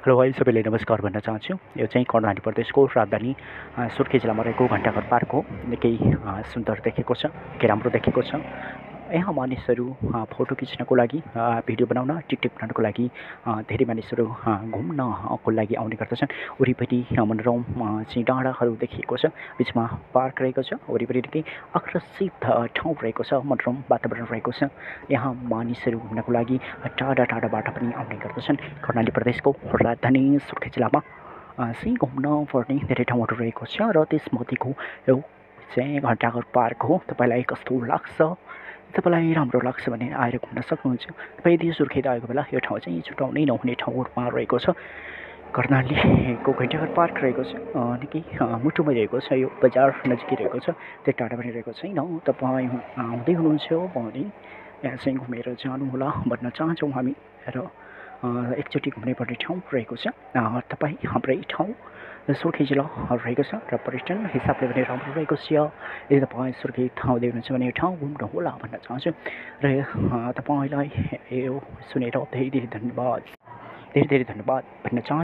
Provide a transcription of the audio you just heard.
Hello है सबैलाई नमस्कार भन्न चाहन्छु। यो चाहिँ कर्णाली प्रदेशको राजधानी सुर्खेत जिल्लामा रहेको घण्टाघर पार्क हो। निकै सुन्दर देखेको छ, निकै राम्रो देखेको छ। यहाँ मानिसहरू फोटो खिच्नको लागि, भिडियो बनाउन, टिकटक बनाउनको लागि धेरै मानिसहरू घुम्नको लागि आउने गर्दछन्। वरिपरि मनोरम चाहिँ डाँडाहरू देखिएको छ, बिचमा पार्क रहेको छ, वरिपरि निकै आकर्षित ठाउँ रहेको छ, मनोरम वातावरण रहेको छ। यहाँ मानिसहरू घुम्नको लागि टाढा टाढाबाट पनि आउने गर्दछन्। कर्णाली प्रदेशको राजधानी सुर्खेत जिल्लामा चाहिँ घुम्न पर्ने धेरै ठाउँहरू रहेको छ र त्यसमध्येको यो चाहिँ घण्टाघर पार्क हो। तपाईँलाई कस्तो लाग्छ? तपाईँलाई राम्रो लाग्छ भने आएर घुम्न सक्नुहुन्छ। तपाईँ यदि सुर्खेत आएको बेला यो ठाउँ चाहिँ छुटाउनै नहुने ठाउँहरूमा रहेको छ। कर्णालीको घण्टाघर पार्क रहेको छ, निकै मुटुमै रहेको छ। यो बजार नजिकै रहेको छ, त्यो टाढा पनि रहेको छैन। तपाईँ आउँदै हुनुहुन्छ भने यहाँ चाहिँ घुमेर जानुहोला भन्न चाहन्छौँ हामी। र एकचोटि घुम्नै पर्ने ठाउँ रहेको छ। तपाईँ हाम्रै ठाउँ सुर्खेत जिल्ला रहेको छ र पर्यटन हिसाबले पनि राम्रो रहेको छ। यदि तपाईँ सुर्खेत आउँदै हुनुहुन्छ भने यो ठाउँ घुम्नुहोला भन्न चाहन्छु। र तपाईँलाई यो सुनेर धेरै धेरै धन्यवाद भन्न चाहन्छु।